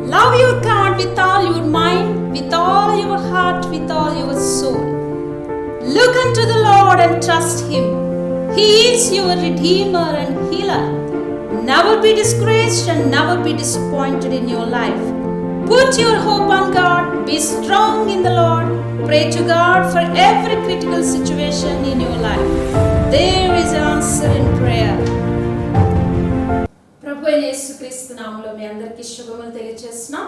Love your God with all your mind, with all your heart, with all your soul. Look unto the Lord and trust Him. He is your Redeemer and Healer. Never be discouraged and never be disappointed in your life. Put your hope on God. Be strong in the Lord. Pray to God for every critical situation in your life. There is an answer in prayer. ప్రభు అయిన యేసుక్రీస్తు నామములో మీ అందరికీ శుభములు తెలియజేస్తున్నాం.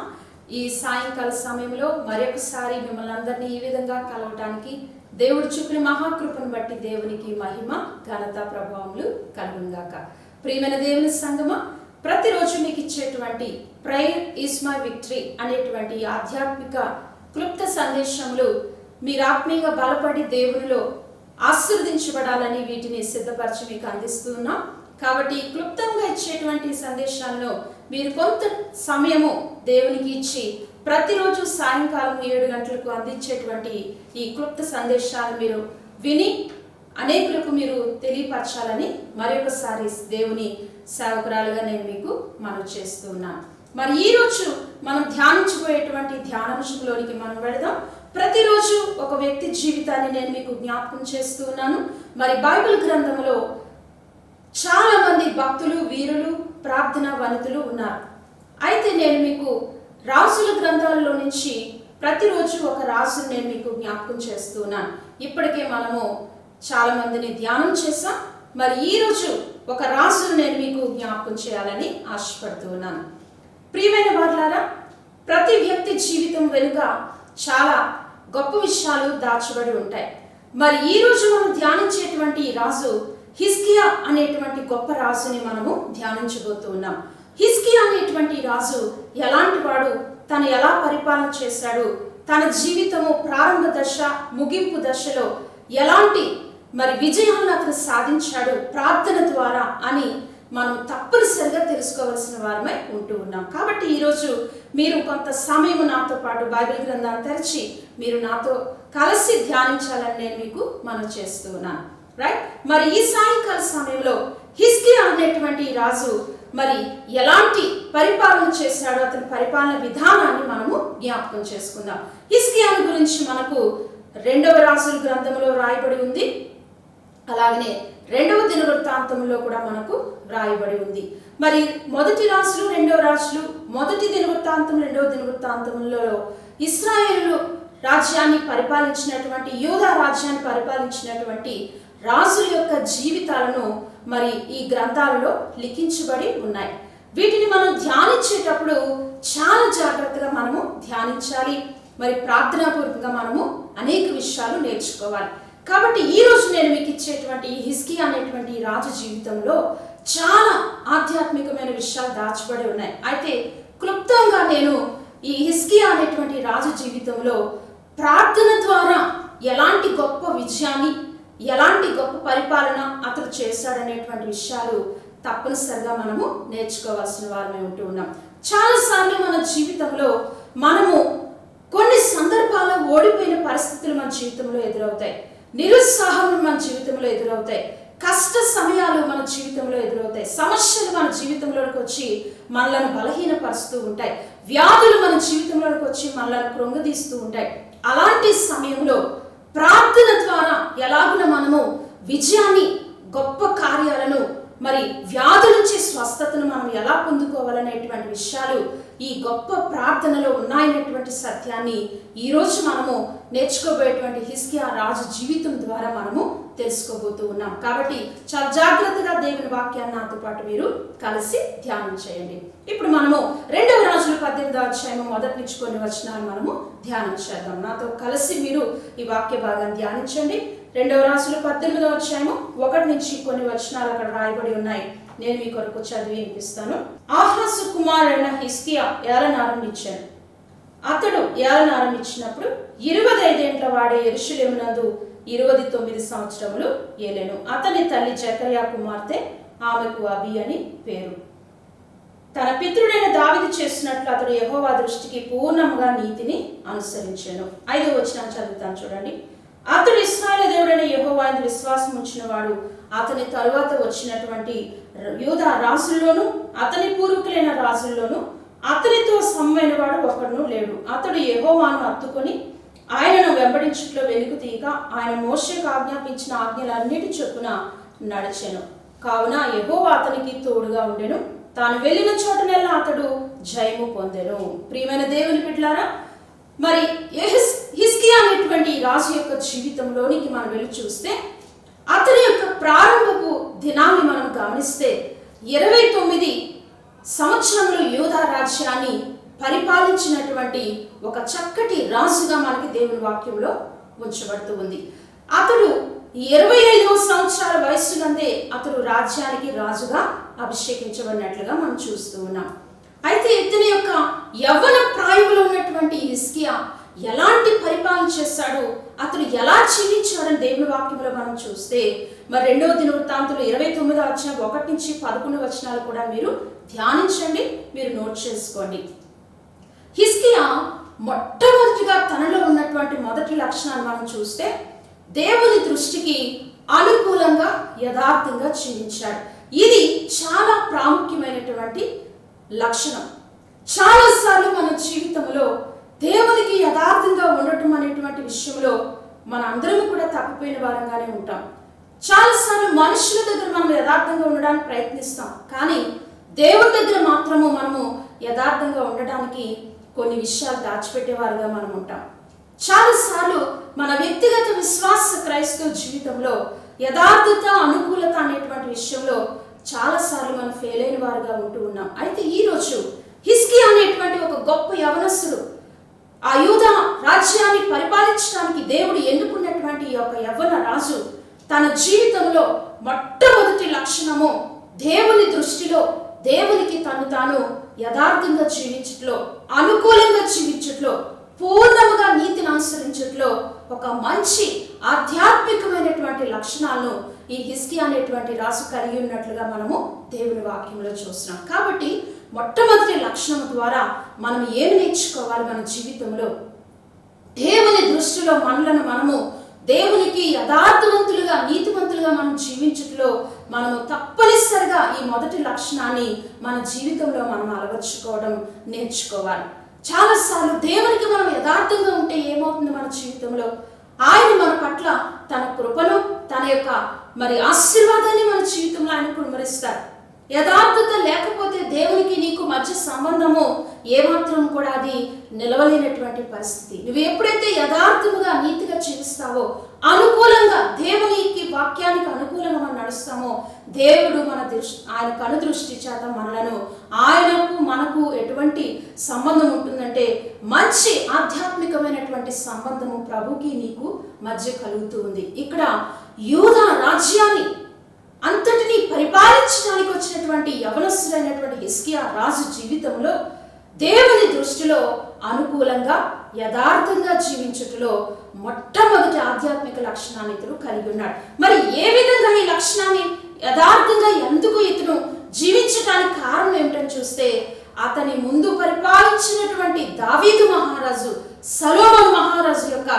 ఈ సాయంకాల సమయంలో మరొకసారి మిమ్మల్ని అందరినీ ఈ విధంగా కలవటానికి దేవుడు చూపిన మహాకృపను బట్టి దేవునికి మహిమ, ఘనత, ప్రభావములు కలుగునుగాక. ప్రియమైన దేవుని సంగమా, ప్రతిరోజు మీకు ఇచ్చేటువంటి ప్రేయర్ ఈజ్ మై విక్టరీ అనేటువంటి ఆధ్యాత్మిక క్లుప్త సందేశములు మీరు ఆత్మీయంగా బలపడి దేవునిలో ఆశీర్వదించబడాలని వీటిని సిద్ధపరిచి మీకు అందిస్తున్నాం. కాబట్టి క్లుప్తంగా ఇచ్చేటువంటి సందేశాలను మీరు కొంత సమయము దేవునికి ఇచ్చి ప్రతిరోజు సాయంకాలం 7 గంటలకు అందించేటువంటి ఈ క్లుప్త సందేశాలు మీరు విని అనేకులకు మీరు తెలియపరచాలని మరొకసారి దేవుని సేవకురాలుగా నేను మీకు మనవి చేస్తున్నాను. మరి ఈరోజు మనం ధ్యానించబోయేటువంటి ధ్యానాంశంలోనికి మనం వెళదాం. ప్రతిరోజు ఒక వ్యక్తి జీవితాన్ని నేను మీకు జ్ఞాపకం చేస్తున్నాను. మరి బైబిల్ గ్రంథంలో చాలా మంది భక్తులు, వీరులు, ప్రార్థన వనితులు ఉన్నారు. అయితే నేను మీకు రాజుల గ్రంథాలలో నుంచి ప్రతిరోజు ఒక రాజును నేను మీకు జ్ఞాపకం చేస్తున్నాను. ఇప్పటికే మనము చాలా మందిని ధ్యానం చేసాం. మరి ఈరోజు ఒక రాజును నేను మీకు జ్ఞాపకం చేయాలని ఆశపడుతున్నాను. ప్రియమైన వారులారా, ప్రతి వ్యక్తి జీవితం వెనుక చాలా గొప్ప విషయాలు దాచబడి ఉంటాయి. మరి ఈరోజు మనం ధ్యానించేటువంటి రాజు హిజ్కియా అనేటువంటి గొప్ప రాజుని మనము ధ్యానించబోతున్నాం. హిజ్కియా అనేటువంటి రాజు ఎలాంటి వాడు, తను ఎలా పరిపాలన చేశాడు, తన జీవితము ప్రారంభ దశ, ముగింపు దశలో ఎలాంటి విజయాలను అతను సాధించాడు ప్రార్థన ద్వారా అని మనం తప్పనిసరిగా తెలుసుకోవాల్సిన వారమై ఉంటూ ఉన్నాం. కాబట్టి ఈరోజు మీరు కొంత సమయం నాతో పాటు బైబిల్ గ్రంథాన్ని తెరిచి మీరు నాతో కలిసి ధ్యానించాలని నేను మీకు మనవి చేస్తూ ఉన్నాను. రైట్. మరి ఈ సాయంకాల సమయంలో హిజ్కియా అనేటువంటి రాజు ఎలాంటి పరిపాలన చేశాడో అతని పరిపాలన విధానాన్ని మనము జ్ఞాపకం చేసుకుందాం. హిజ్కియా గురించి మనకు 2వ రాజుల గ్రంథంలో రాయబడి ఉంది. అలాగనే 2వ దినవృత్తాంతంలో కూడా మనకు రాయబడి ఉంది. మరి మొదటి రాజులు, 2వ రాజులు, మొదటి దినవృత్తాంతం, 2వ దినవృత్తాంతంలో ఇశ్రాయేలు రాజ్యాన్ని పరిపాలించినటువంటి, యూదా రాజ్యాన్ని పరిపాలించినటువంటి రాజుల యొక్క జీవితాలను ఈ గ్రంథాలలో లిఖించబడి ఉన్నాయి. వీటిని మనం ధ్యానించేటప్పుడు చాలా జాగ్రత్తగా మనము ధ్యానించాలి. ప్రార్థనాపూర్వకంగా మనము అనేక విషయాలు నేర్చుకోవాలి. కాబట్టి ఈ రోజు నేను మీకు ఇచ్చేటువంటి ఈ హిజ్కియా అనేటువంటి రాజు జీవితంలో చాలా ఆధ్యాత్మికమైన విషయాలు దాచబడి ఉన్నాయి. అయితే క్లుప్తంగా నేను ఈ హిజ్కియా అనేటువంటి రాజు జీవితంలో ప్రార్థన ద్వారా ఎలాంటి గొప్ప విజయాన్ని, ఎలాంటి గొప్ప పరిపాలన అతను చేశాడనేటువంటి విషయాలు తప్పనిసరిగా మనము నేర్చుకోవాల్సిన వారమే ఉంటూ ఉన్నాం. చాలాసార్లు మన జీవితంలో మనము కొన్ని సందర్భాల్లో ఓడిపోయిన పరిస్థితులు మన జీవితంలో ఎదురవుతాయి. నిరుత్సాహం మన జీవితంలో ఎదురవుతాయి. కష్ట సమయాలు మన జీవితంలో ఎదురవుతాయి. సమస్యలు మన జీవితంలోకి వచ్చి మనలను బలహీనపరుస్తూ ఉంటాయి. వ్యాధులు మన జీవితంలోకి వచ్చి మనలను కృంగదీస్తూ ఉంటాయి. అలాంటి సమయంలో ప్రార్థన ద్వారా ఎలాగున మనము విజయాన్ని, గొప్ప కార్యాలను, వ్యాధుల నుంచి స్వస్థతను మనం ఎలా పొందుకోవాలనేటువంటి విషయాలు ఈ గొప్ప ప్రార్థనలో ఉన్నాయనేటువంటి సత్యాన్ని ఈరోజు మనము నేర్చుకోబోయేటువంటి హిజ్కియా రాజు జీవితం ద్వారా మనము తెలుసుకోబోతూ ఉన్నాం. కాబట్టి చాలా జాగ్రత్తగా దేవుని వాక్యాన్ని నాతో పాటు మీరు కలిసి ధ్యానం చేయండి. ఇప్పుడు మనము 2వ రాజుల 18వ అధ్యాయం మొదటి నుంచి కొన్ని వచనాలు మనము ధ్యానం చేద్దాం. నాతో కలిసి మీరు ఈ వాక్య భాగాన్ని ధ్యానించండి. 2వ రాజుల 18వ అధ్యాయం 1 నుంచి కొన్ని వచనాలు అక్కడ రాయబడి ఉన్నాయి. నేను మీ కొరకు చదివి వినిపిస్తాను. ఆహాజు కుమారుడైన హిజ్కియా ఏలన ఆరంభించాడు. అతడు ఏలన ఆరంభించినప్పుడు 25 ఏండ్ల వాడే యెరూషలేమునందు 29 సంవత్సరములు ఏలెను. అతని తల్లి జకర్యా కుమార్తె, ఆమెకు అబి అని పేరు. తన పితరుడైన దావీదు చేసినట్లు అతడు యెహోవా దృష్టికి పూర్ణంగా నీతిని అనుసరించాను. 5వ వచనం చదువుతాను చూడండి. అతడు ఇశ్రాయేలు దేవుడైన యెహోవా యందు విశ్వాసం ఉంచిన వాడు. అతని తరువాత వచ్చినటువంటి యూదా రాజుల్లోను, అతని పూర్వీకులైన రాజుల్లోను అతనితో సమమైన వాడు ఒకడును లేడు. అతడు యెహోవాను హత్తుకొని ఆయనను వెంబడించుట్లో వెలుగు తీయక ఆయన మోషేకు ఆజ్ఞాపించిన ఆజ్ఞలన్నిటి చొప్పున నడిచెను. కావున యెహోవా అతనికి తోడుగా ఉండెను. తాను వెళ్ళిన చోటనెల్లా అతడు జయము పొందెను. ప్రియమైన దేవుని బిడ్డలారా, మరి హిజ్కియా అనేటువంటి రాజు యొక్క జీవితంలోనికి మనం వెళ్ళి చూస్తే అతని యొక్క ప్రారంభపు దినాన్ని మనం గమనిస్తే 29 సంవత్సరంలో యూదా రాజ్యాన్ని పరిపాలించినటువంటి ఒక చక్కటి రాజుగా మనకి దేవుని వాక్యంలో ఉంచబడుతూ ఉంది. అతడు 25వ సంవత్సరాల వయస్సునందే అతడు రాజ్యానికి రాజుగా అభిషేకించబడినట్లుగా మనం చూస్తూ ఉన్నాం. అయితే ఇతని యొక్క యవ్వన ప్రాయంలో ఉన్నటువంటి హిజ్కియా ఎలాంటి పరిపాలన చేశాడు, అతడు ఎలా జీవించాడని దేవుని వాక్యంలో మనం చూస్తే మరి 2వ దినవృత్తాంతులు 29వ అధ్యాయం 1 నుంచి 11 వచనాలు కూడా మీరు ధ్యానించండి, మీరు నోట్ చేసుకోండి. హిజ్కియా మొట్టమొదటిగా తనలో ఉన్నటువంటి మొదటి లక్షణాన్ని మనం చూస్తే దేవుని దృష్టికి అనుకూలంగా యథార్థంగా జీవించాడు. ఇది చాలా ప్రాముఖ్యమైనటువంటి లక్షణం. చాలాసార్లు మన జీవితంలో దేవునికి యథార్థంగా ఉండటం అనేటువంటి విషయంలో మన అందరం కూడా తప్పిపోయిన వారంగానే ఉంటాం. చాలాసార్లు మనుషుల దగ్గర మనం యథార్థంగా ఉండడానికి ప్రయత్నిస్తాం, కానీ దేవుని దగ్గర మాత్రము మనము యథార్థంగా ఉండడానికి కొన్ని విషయాలు దాచిపెట్టేవారుగా మనం ఉంటాం. చాలాసార్లు మన వ్యక్తిగత విశ్వాస క్రైస్తవ జీవితంలో యథార్థత అనుకూలత అనేటువంటి విషయంలో చాలాసార్లు మనం ఫెయిల్ అయిన వారుగా ఉంటూ ఉన్నాం. అయితే ఈరోజు హిజ్కియా అనేటువంటి ఒక గొప్ప యవనస్తుడు ఆ యూదా రాజ్యాన్ని పరిపాలించడానికి దేవుడు ఎన్నుకున్నటువంటి ఈ యొక్క యవ్వన రాజు తన జీవితంలో మొట్టమొదటి లక్షణము దేవుని దృష్టిలో దేవునికి తను తాను యథార్థంగా జీవించట్లో, అనుకూలంగా జీవించట్లో, పూర్ణముగా నీతిని అనుసరించట్లో ఒక మంచి ఆధ్యాత్మికమైనటువంటి లక్షణాలను ఈ హిజ్కియా అనేటువంటి రాజు కలిగి ఉన్నట్లుగా మనము దేవుని వాక్యంలో చూస్తున్నాం. కాబట్టి మొట్టమొదటి లక్షణం ద్వారా మనం ఏమి నేర్చుకోవాలి? మన జీవితంలో దేవుని దృష్టిలో మనలను మనము దేవునికి యథార్థవంతులుగా నీతివంతులుగా మనం జీవించట్లో మనము తప్పనిసరిగా ఈ మొదటి లక్షణాన్ని మన జీవితంలో మనం అలవర్చుకోవడం నేర్చుకోవాలి. చాలాసార్లు దేవునికి మనం యథార్థంగా ఉంటే ఏమవుతుంది మన జీవితంలో? ఆయన మన పట్ల తన కృపను, తన యొక్క మరి ఆశీర్వాదాన్ని మన జీవితంలో ఆయన కుమ్మరిస్తారు. యథార్థత లేకపోతే దేవునికి నీకు మధ్య సంబంధము ఏమాత్రం కూడా అది నిలవలేనటువంటి పరిస్థితి. నువ్వు ఎప్పుడైతే యథార్థముగా నీతిగా జీవిస్తావో, అనుకూలంగా దేవునికి వాక్యానికి అనుకూలంగా మనం నడుస్తామో, దేవుడు మన ఆయన కనుదృష్టి చేత మనలను ఆయనకు మనకు ఎటువంటి సంబంధం ఉంటుందంటే మంచి ఆధ్యాత్మికమైనటువంటి సంబంధము ప్రభుకి నీకు మధ్య కలుగుతూ ఉంది. ఇక్కడ యూదా రాజ్యాన్ని అంతటిని పరిపాలించడానికి వచ్చినటువంటి యవనస్తుడైనటువంటి హిజ్కియా రాజు జీవితంలో దేవుని దృష్టిలో అనుకూలంగా యథార్థంగా జీవించుటలో మొట్టమొదటి ఆధ్యాత్మిక లక్షణాన్ని ఇతను కలిగి ఉన్నాడు. మరి ఏ విధంగా ఈ లక్షణాన్ని యథార్థంగా ఎందుకు ఇతను జీవించడానికి కారణం ఏమిటని చూస్తే అతని ముందు పరిపాలించినటువంటి దావీదు మహారాజు, సొలొమోను మహారాజు యొక్క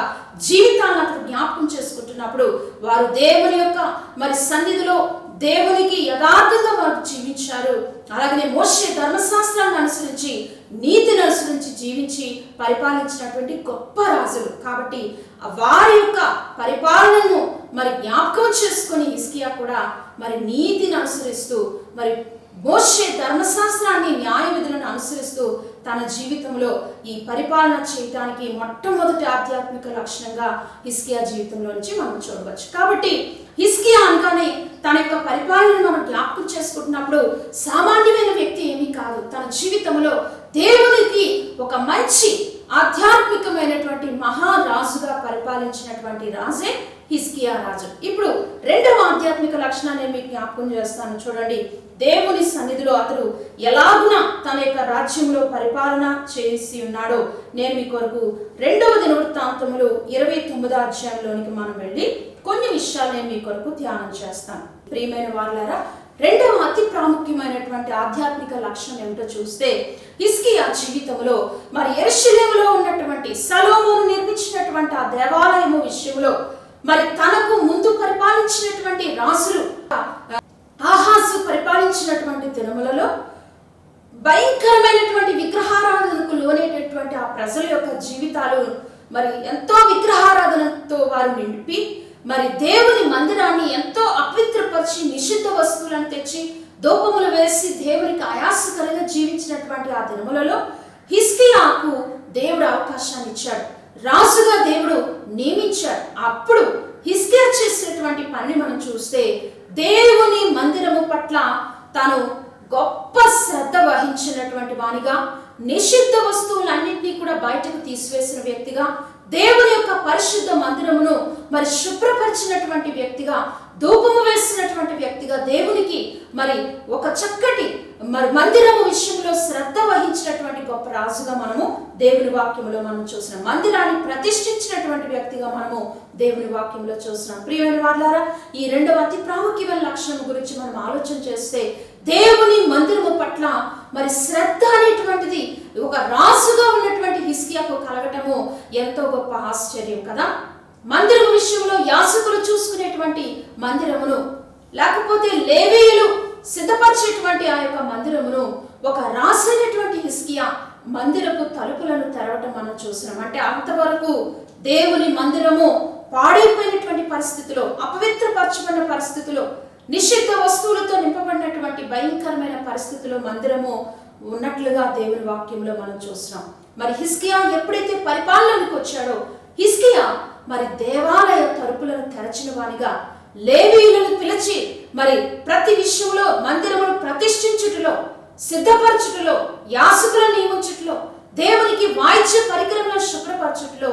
జీవితాన్ని అతను జ్ఞాపకం చేసుకుంటున్నప్పుడు వారు దేవుని యొక్క మరి సన్నిధిలో దేవునికి యథార్థంగా వారు జీవించారు. అలాగనే మోషే ధర్మశాస్త్రాన్ని అనుసరించి నీతిని అనుసరించి జీవించి పరిపాలించినటువంటి గొప్ప రాజులు. కాబట్టి వారి యొక్క పరిపాలనను మరి జ్ఞాపకం చేసుకొని హిజ్కియా కూడా మరి నీతిని అనుసరిస్తూ మరి మోషే ధర్మశాస్త్రాన్ని న్యాయ విధులను అనుసరిస్తూ తన జీవితంలో ఈ పరిపాలన చేయడానికి మొట్టమొదటి ఆధ్యాత్మిక లక్షణంగా హిజ్కియా జీవితంలో నుంచి మనం చూడవచ్చు. కాబట్టి హిజ్కియా అనగానే తన యొక్క పరిపాలనను మనం జ్ఞాపకం చేసుకుంటున్నప్పుడు సామాన్యమైన వ్యక్తి ఏమీ కాదు. తన జీవితంలో దేవునికి ఒక మంచి ఆధ్యాత్మికమైనటువంటి మహారాజుగా పరిపాలించినటువంటి రాజే హిజ్కియా రాజు. ఇప్పుడు రెండవ ఆధ్యాత్మిక లక్షణాన్ని నేను మీకు జ్ఞాపకం చేస్తాను. చూడండి, దేవుని సన్నిధిలో అతడు ఎలాగున తన యొక్క రాజ్యంలో పరిపాలన చేసి ఉన్నాడో నేను మీ కొరకు 2వ దినవృత్తాంతములు 29వ అధ్యాయంలోనికి మనం వెళ్ళి కొన్ని విషయాలు నేను మీ కొరకు ధ్యానం చేస్తాను. ప్రియమైన వారులారా, రెండవ అతి ప్రాముఖ్యమైనటువంటి ఆధ్యాత్మిక లక్షణం ఏమిటో చూస్తే హిజ్కియా జీవితంలో మరి యెరూషలేములో ఉన్నటువంటి సొలొమోను నిర్మించినటువంటి ఆ దేవాలయము విషయంలో మరి తనకు ముందు పరిపాలించినటువంటి రాజులు ఆహాజు పరిపాలించినటువంటి దినములలో భయంకరమైనటువంటి జీవితాలు మరి ఎంతో విగ్రహారాధనతో వారు నింపి మరి దేవుని మందిరాన్ని ఎంతో అపవిత్రపరిచి నిషిద్ధ వస్తువులను తెచ్చి దూపములు వేసి దేవునికి ఆయాసకరంగా జీవించినటువంటి ఆ దినములలో హిజ్కియాకు దేవుడు అవకాశాన్ని ఇచ్చాడు, రాజుగా దేవుడు నియమించాడు. అప్పుడు హిజ్కియా చేసినటువంటి పనిని మనం చూస్తే దేవుని మందిరము పట్ల తాను గొప్ప శ్రద్ధ వహించినటువంటి వానిగా, నిషిద్ధ వస్తువులన్నింటినీ కూడా బయటకు తీసివేసిన వ్యక్తిగా, దేవుని యొక్క పరిశుద్ధ మందిరమును మరి శుభ్రపరిచినటువంటి వ్యక్తిగా, ధూపము వేసినటువంటి వ్యక్తిగా, దేవునికి మరి ఒక చక్కటి మరి మందిరము విషయంలో శ్రద్ధ వహించినటువంటి గొప్ప రాజుగా మనము దేవుని వాక్యంలో మనం చూసినాం. మందిరాన్ని ప్రతిష్ఠించినటువంటి వ్యక్తిగా మనము దేవుని వాక్యంలో చూసినాం. ప్రియమైన వారులారా, ఈ రెండవ అతి ప్రాముఖ్యమైన లక్షణం గురించి మనం ఆలోచన చేస్తే దేవుని మందిరము పట్ల మరి శ్రద్ధ అనేటువంటిది ఒక రాజుగా ఉన్నటువంటి హిజ్కియాకు కలగటము ఎంతో గొప్ప ఆశ్చర్యం కదా. మందిరం విషయంలో యాజకులు చూసుకునేటువంటి మందిరమును, లేకపోతే లేవీయులు సిద్ధపరిచేటువంటి ఆ యొక్క మందిరమును ఒక రాజైనటువంటి హిజ్కియా మందిరపు తలుపులను తెరవటం మనం చూసినాం. అంటే అంతవరకు దేవుని మందిరము పాడైపోయినటువంటి పరిస్థితిలో, అపవిత్రపరచబడిన పరిస్థితిలో, నిషిద్ధ వస్తువులతో నింపబడినటువంటి భయంకరమైన పరిస్థితిలో మందిరము ఉన్నట్లుగా దేవుని వాక్యంలో మనం చూస్తున్నాం. మరి హిజ్కియా ఎప్పుడైతే పరిపాలనకు వచ్చాడో హిజ్కియా మరి దేవాలయ తలుపులను తెరచిన వానిగా, లేవీయులను పిలిచి మరి ప్రతి విషయంలో మందిరమును ప్రతిష్ఠించుటలో, సిద్ధపరచుటలో, యాజకులను నియమించుటలో, దేవునికి వాయిద్య పరికరములను శుభ్రపరచుటలో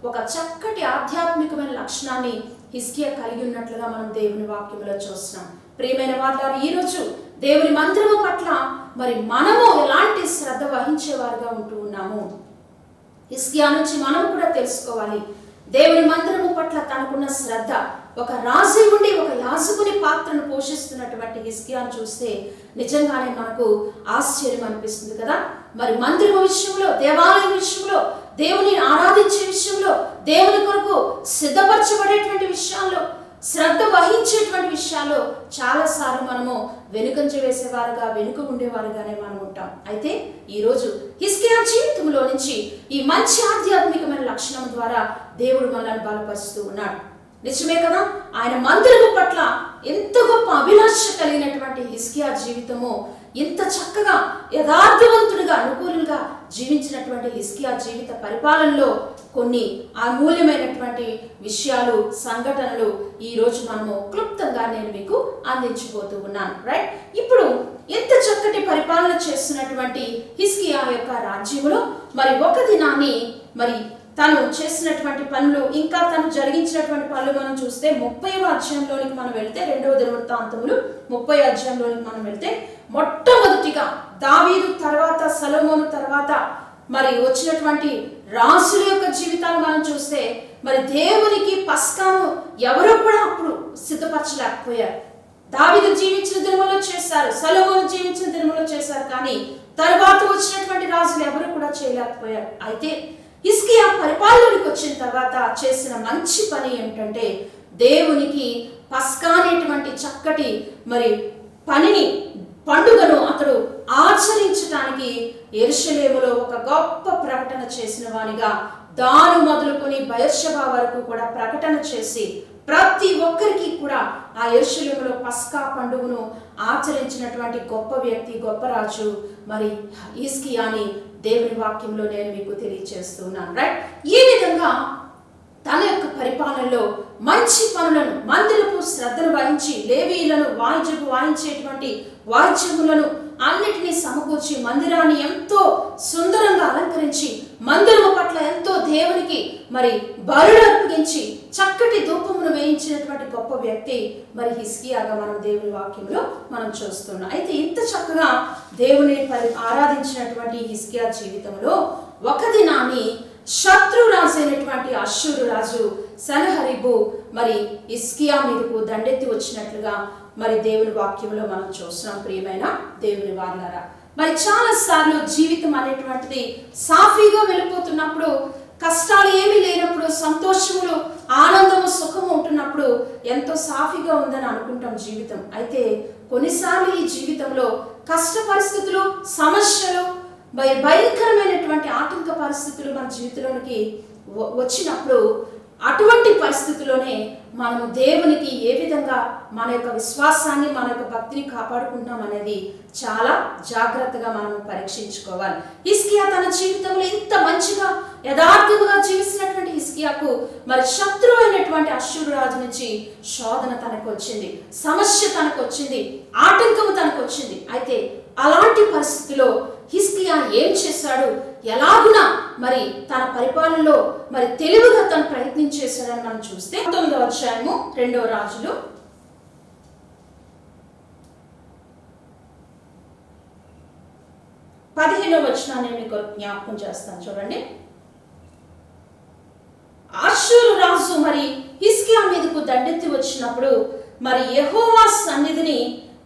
ఒక చక్కటి ఆధ్యాత్మికమైన లక్షణాన్ని హిజ్కియా కలిగి ఉన్నట్లుగా మనం దేవుని వాక్యంలో చూస్తున్నాం. ప్రియమైన వారు, ఈరోజు దేవుని మందిరము పట్ల మరి మనము ఎలాంటి శ్రద్ధ వహించేవారుగా ఉంటూ ఉన్నాము? హిజ్కియా నుంచి మనం కూడా తెలుసుకోవాలి. దేవుని మందిరము పట్ల తనకున్న శ్రద్ధ, ఒక రాజు ఉండి ఒక యాజకుని పాత్రను పోషిస్తున్నటువంటి హిజ్కియాను చూస్తే నిజంగానే మనకు ఆశ్చర్యం అనిపిస్తుంది కదా. మరి మందిరం విషయంలో, దేవాలయం విషయంలో, దేవుని ఆరాధించే విషయంలో, దేవుని కొరకు సిద్ధపరచబడేటువంటి విషయాల్లో, శ్రద్ధ వహించేటువంటి విషయాల్లో చాలాసార్లు మనము వెనుకంజ వేసేవారుగా, వెనుక ఉండేవారుగానే మనం ఉంటాం. అయితే ఈరోజు హిజ్కియా జీవితంలో నుంచి ఈ మంచి ఆధ్యాత్మికమైన లక్షణం ద్వారా దేవుడు మనల్ని బలపరుస్తూ ఉన్నాడు. నిజమే కదా. ఆయన మందిరము పట్ల ఎంత గొప్ప అభిలాష కలిగినటువంటి హిజ్కియా జీవితము, ఇంత చక్కగా యథార్థవంతుడిగా, అనుకూలంగా జీవించినటువంటి హిజ్కియా జీవిత పరిపాలనలో కొన్ని అమూల్యమైనటువంటి విషయాలు, సంఘటనలు ఈరోజు మనము క్లుప్తంగా నేను మీకు అందించబోతూ ఉన్నాను. రైట్. ఇప్పుడు ఎంత చక్కటి పరిపాలన చేస్తున్నటువంటి హిజ్కియా యొక్క రాజ్యంలో మరి ఒక దినాన్ని మరి తను చేసినటువంటి పనులు, ఇంకా తను జరిగించినటువంటి పనులు మనం చూస్తే 30వ అధ్యాయంలోనికి మనం వెళ్తే, 2వ దినవృత్తాంతములు 30వ అధ్యాయంలోనికి మనం వెళ్తే, మొట్టమొదటిగా దావీదు తర్వాత, సొలొమోను తర్వాత మరి వచ్చినటువంటి రాజుల యొక్క జీవితాలు మనం చూస్తే మరి దేవునికి పస్కాను ఎవరు కూడా అప్పుడు సిద్ధపరచలేకపోయారు. దావీదు జీవించిన దినములో చేశారు, సొలొమోను జీవించిన దినములో చేశారు, కానీ తర్వాత వచ్చినటువంటి రాజులు ఎవరు కూడా చేయలేకపోయారు. అయితే హిజ్కియా పరిపాలనకు వచ్చిన తర్వాత చేసిన మంచి పని ఏమిటంటే, దేవునికి పస్కా అనేటువంటి చక్కటి మరి పనిని, పండుగను అతడు ఆచరించడానికి యెరూషలేములో ఒక గొప్ప ప్రకటన చేసిన వానిగా, దాను మొదలుకొని బయర్షెబా వరకు కూడా ప్రకటన చేసి ప్రతి ఒక్కరికి కూడా ఆ యెరూషలేములో పస్కా పండుగను ఆచరించినటువంటి గొప్ప వ్యక్తి, గొప్ప రాజు మరి హిజ్కియాని దేవుని వాక్యంలో నేను మీకు తెలియజేస్తున్నాను. రైట్. ఈ విధంగా తన యొక్క పరిపాలనలో మంచి పనులను, మందిరపు శ్రద్ధను వహించి, లేవీయులను వాయించేటువంటి వాయిద్యములను అన్నిటినీ సమకూర్చి మందిరాన్ని ఎంతో సుందరంగా అలంకరించి, మందిరము పట్ల ఎంతో దేవునికి మరి బలులు అర్పించి చక్కటి ధూపమును వేయించినటువంటి గొప్ప వ్యక్తి మరి హిజ్కియాగా మనం దేవుని వాక్యంలో మనం చూస్తున్నాం. అయితే ఇంత చక్కగా దేవుని ఆరాధించినటువంటి హిజ్కియా జీవితంలో ఒక దినాన్ని శత్రు రాజు అయినటువంటి అష్షూరు రాజు సన్హెరీబు మరి హిజ్కియా మీదకు దండెత్తి వచ్చినట్లుగా మరి దేవుని వాక్యంలో మనం చూస్తున్నాం. ప్రియమైన దేవుని వారలారా, మరి చాలా సార్లు జీవితం అనేటువంటిది సాఫీగా వెళ్ళిపోతున్నప్పుడు, కష్టాలు ఏమీ లేనప్పుడు, సంతోషములు, ఆనందము, సుఖము ఉంటున్నప్పుడు ఎంతో సాఫీగా ఉందని అనుకుంటాం జీవితం. అయితే కొన్నిసార్లు ఈ జీవితంలో కష్ట పరిస్థితులు, సమస్యలు, భయంకరమైనటువంటి ఆటంక పరిస్థితులు మన జీవితంలోనికి వచ్చినప్పుడు అటువంటి పరిస్థితుల్లోనే మనము దేవునికి ఏ విధంగా మన యొక్క విశ్వాసాన్ని, మన యొక్క భక్తిని కాపాడుకుంటున్నాం అనేది చాలా జాగ్రత్తగా మనము పరీక్షించుకోవాలి. హిజ్కియా తన జీవితంలో ఇంత మంచిగా యథార్థముగా జీవిస్తున్నటువంటి హిజ్కియాకు మరి శత్రువు అయినటువంటి అష్షూరు రాజు నుంచి శోధన తనకు వచ్చింది, సమస్య తనకు వచ్చింది, ఆటంకము తనకు వచ్చింది. అయితే అలాంటి పరిస్థితిలో హిజ్కియా ఏం చేశాడు, ఎలాగున మరి తన పరిపాలనలో మరి తెలివిగా తను ప్రయత్నం చేశాడని మనం చూస్తే 9వ అధ్యాయము 2వ రాజులు 15వ వచనాన్ని మీకు జ్ఞాపకం చేస్తాను చూడండి. అష్షూరు రాజు మరి హిజ్కియా మీదకు దండెత్తి వచ్చినప్పుడు మరి యెహోవా సన్నిధిని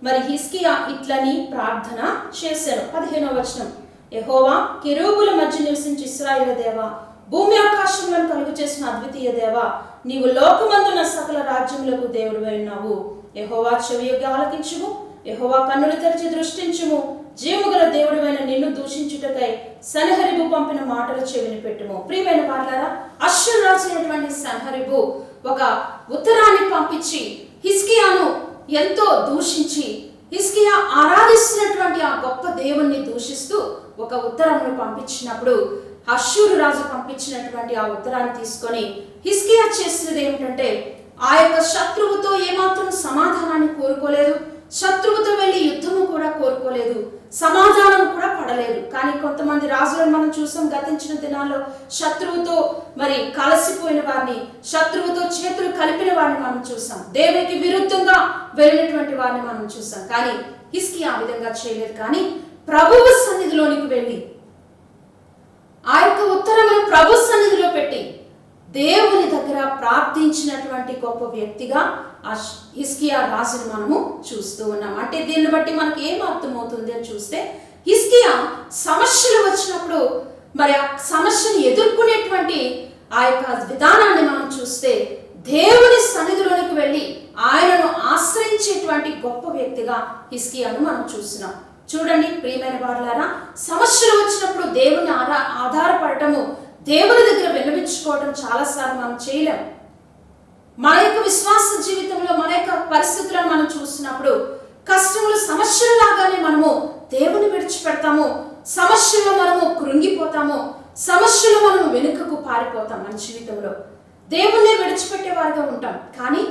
మరి హిజ్కియా ఇట్లని ప్రార్థన చేశాడు. 15వ వచనం, యెహోవా, కెరూబుల మధ్య నివసించి ఇశ్రాయేలు దేవా, భూమి ఆకాశములను కలుగు చేసిన అద్వితీయ దేవా, నీవు లోకమందున సకల రాజ్యములకు దేవుడివై ఉన్నావు. యెహోవా చెవియొగ్గి ఆలకించుము, యెహోవా కన్నులు తెరిచి దృష్టించుము. జీవముగల దేవుడివైన నిన్ను దూషించుటకై సన్హెరీబు పంపిన మాటలు చెవిని పెట్టుము. ప్రియమైన వారలారా, అష్షూరు రాజు అయినటువంటి సన్హెరీబు ఒక ఉత్తరాన్ని పంపించి హిజ్కియాను ఎంతో దూషించి హిజ్కియా ఆరాధిస్తున్నటువంటి ఆ గొప్ప దేవుణ్ణి దూషిస్తూ ఒక ఉత్తరాన్ని పంపించినప్పుడు అష్షూరు రాజు పంపించినటువంటి ఆ ఉత్తరాన్ని తీసుకొని హిజ్కియా చేసినది ఏమిటంటే ఆ యొక్క శత్రువుతో ఏమాత్రం సమాధానాన్ని కోరుకోలేదు, శత్రువుతో వెళ్ళి యుద్ధము కూడా కోరుకోలేదు, సమాధానం కూడా పడలేదు. కానీ కొంతమంది రాజులను మనం చూసాం గతించిన దినాల్లో శత్రువుతో మరి కలసిపోయిన వారిని, శత్రువుతో చేతులు కలిపిన వారిని మనం చూసాం, దేవునికి విరుద్ధంగా వెళ్ళినటువంటి వారిని మనం చూసాం. కానీ హిజ్కియా ఆ విధంగా చేయలేదు. కానీ ప్రభువు సన్నిధిలోనికి వెళ్ళి ఆ యొక్క ఉత్తరమును ప్రభు సన్నిధిలో పెట్టి దేవుని దగ్గర ప్రార్థించినటువంటి గొప్ప వ్యక్తిగా హిజ్కియా రాజును మనము చూస్తూ ఉన్నాం. అంటే దీన్ని బట్టి మనకి ఏం అర్థమవుతుంది అని చూస్తే హిజ్కియా సమస్యలు వచ్చినప్పుడు మరి ఆ సమస్యను ఎదుర్కొనేటువంటి ఆ యొక్క విధానాన్ని మనం చూస్తే దేవుని సన్నిధిలోనికి వెళ్ళి ఆయనను ఆశ్రయించేటువంటి గొప్ప వ్యక్తిగా హిజ్కియాను మనం చూస్తున్నాం. చూడండి ప్రియమైన వారలారా, సమస్యలు వచ్చినప్పుడు దేవుని ఆధారపడటము, దేవుని దగ్గర విన్నవించుకోవడం చాలాసార్లు మనం చేయలేం. మన యొక్క విశ్వాస జీవితంలో మన యొక్క పరిస్థితులను మనం చూసినప్పుడు కష్టములు సమస్యలు లాగానే మనము దేవుని విడిచిపెడతాము, సమస్యల్లో మనము కృంగిపోతాము, సమస్యలు మనము వెనుకకు పారిపోతాం. మన జీవితంలో దేవుణ్ణి విడిచిపెట్టే వారిగా ఉంటాం. కానీ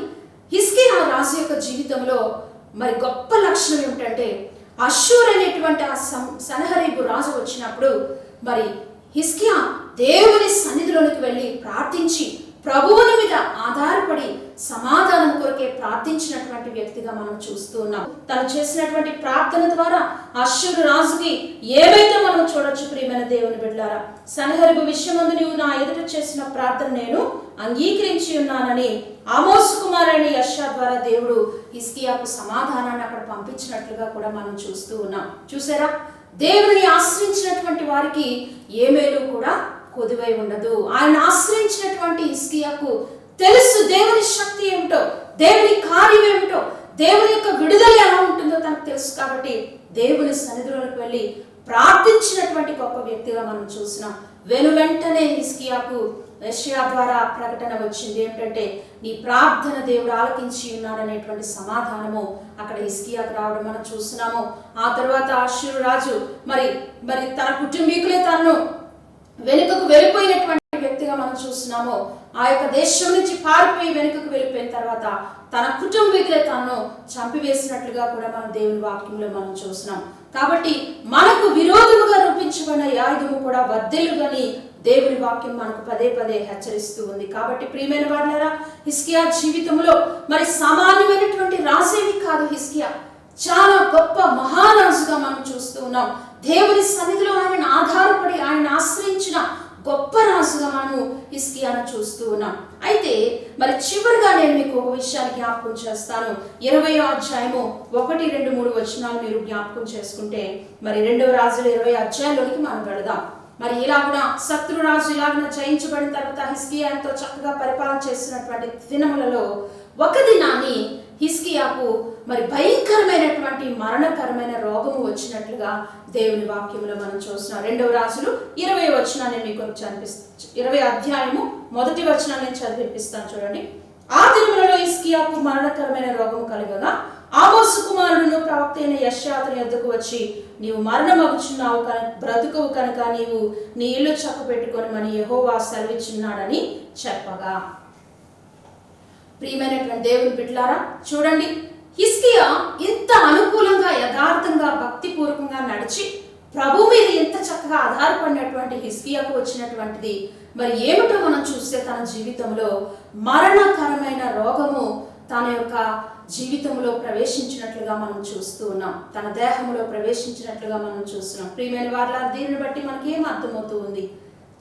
హిజ్కియా రాజు యొక్క జీవితంలో మరి గొప్ప లక్షణం ఏమిటంటే అష్షూరు అనేటువంటి ఆ సన్హెరీబు రాజు వచ్చినప్పుడు మరి హిజ్కియా దేవుని సన్నిధిలోనికి వెళ్ళి ప్రార్థించి ప్రభువుని మీద ఆధారపడి సమాధానం కొరకే ప్రార్థించినటువంటి వ్యక్తిగా మనం చూస్తూ ఉన్నాం. తను చేసినటువంటి ప్రార్థన ద్వారా అష్షూరు రాజుకి ఏవైతే మనం చూడొచ్చు. ప్రియమైన దేవుని బిడ్డలారా, సన్హెరీబు విషయమందు నీవు నా ఎదుట చేసిన ప్రార్థన నేను అంగీకరించి ఉన్నానని ఆమోసు కుమారుని యెషయా ద్వారా దేవుడు హిజ్కియాకు సమాధానాన్ని అక్కడ పంపించినట్లుగా కూడా మనం చూస్తూ ఉన్నాం. చూసారా, దేవుని ఆశ్రయించినటువంటి వారికి ఏ మేలు కూడా కొదువై ఉండదు. ఆయన ఆశ్రయించినటువంటి హిజ్కియాకు తెలుసు దేవుని శక్తి ఏమిటో, దేవుని కార్యం ఏమిటో, దేవుని యొక్క విడుదల ఎలా ఉంటుందో తనకు తెలుసు. కాబట్టి దేవుని సన్నిధిలోకి వెళ్ళి ప్రార్థించినటువంటి గొప్ప వ్యక్తిగా మనం చూసినాం. వెంటనే హిజ్కియాకు యెషయా ద్వారా ప్రకటన వచ్చింది ఏమిటంటే నీ ప్రార్థన దేవుడు ఆలకించి ఉన్నాడనేటువంటి సమాధానము అక్కడ హిజ్కియాకు రావడం మనం చూస్తున్నాము. ఆ తర్వాత అష్షూరు రాజు మరి తన కుటుంబీకులే తనను వెనుకకు వెళ్ళిపోయినటువంటి వ్యక్తిగా మనం చూస్తున్నాము. ఆ యొక్క దేశం నుంచి పారిపోయి వెనుకకు వెళ్ళిపోయిన తర్వాత తన కుటుంబీకులే తనను చంపివేసినట్లుగా కూడా మనం దేవుని వాక్యంలో మనం చూస్తున్నాం. కాబట్టి మనకు విరోధముగా రూపించబడిన ఆయుధము కూడా వర్ధిల్లుగాని దేవుని వాక్యం మనకు పదే పదే హెచ్చరిస్తూ ఉంది. కాబట్టి ప్రియమైన వారలారా, హిజ్కియా జీవితంలో మరి సామాన్యమైనటువంటి రాజేవి కాదు. హిజ్కియా చాలా గొప్ప మహారాజుగా మనం చూస్తూ ఉన్నాం. దేవుని సన్నిధిలో ఆయన ఆధారపడి ఆయన ఆశ్రయించిన గొప్ప రాజుగా మనము హిజ్కియాను చూస్తూ ఉన్నాం. అయితే మరి చివరిగా నేను మీకు ఒక విషయాన్ని జ్ఞాపకం చేస్తాను. 20వ అధ్యాయము 1, 2, 3 వచనాలు మీరు జ్ఞాపకం చేసుకుంటే మరి 2వ రాజుల 20వ అధ్యాయంలోనికి మనం వెళదాం. మరి ఇలాగున శత్రురాజు ఇలాగున జయించబడిన తర్వాత హిజ్కియా ఎంతో చక్కగా పరిపాలన చేసినటువంటి దినములలో ఒక దినాన్ని హిజ్కియాకు మరి భయంకరమైనటువంటి మరణకరమైన రోగము వచ్చినట్లుగా దేవుని వాక్యంలో మనం చూస్తున్నాం. 2వ రాజులు 20వ వచనాన్ని మీకు చదివిస్తాను. 20వ అధ్యాయము 1వ వచనాన్ని చదివిపిస్తాను చూడండి. ఆ దినములలో హిజ్కియాకు మరణకరమైన రోగము కలుగగా ఆమోసు కుమారుడును ప్రవక్త అయిన యెషయా అతని యొద్దకు వచ్చి, నీవు మరణమగుచున్నావు బ్రతుకవు కనుక నీవు నీ ఇల్లు చక్కబెట్టుకొనమని యెహోవా సెలవిచ్చున్నాడని చెప్పగా. ప్రియమైనటువంటి దేవుని బిడ్డలారా, చూడండి, హిజ్కియా ఇంత అనుకూలంగా యథార్థంగా భక్తిపూర్వకంగా నడిచి ప్రభు మీద ఎంత చక్కగా ఆధారపడినటువంటి హిజ్కియాకు వచ్చినటువంటిది మరి ఏమిటో మనం చూస్తే తన జీవితంలో మరణకరమైన రోగము తన యొక్క జీవితంలో ప్రవేశించినట్లుగా మనం చూస్తూ ఉన్నాం. తన దేహంలో ప్రవేశించినట్లుగా మనం చూస్తున్నాం. ప్రియమైన వారిలా దీనిని బట్టి మనకి ఏం అర్థమవుతూ ఉంది?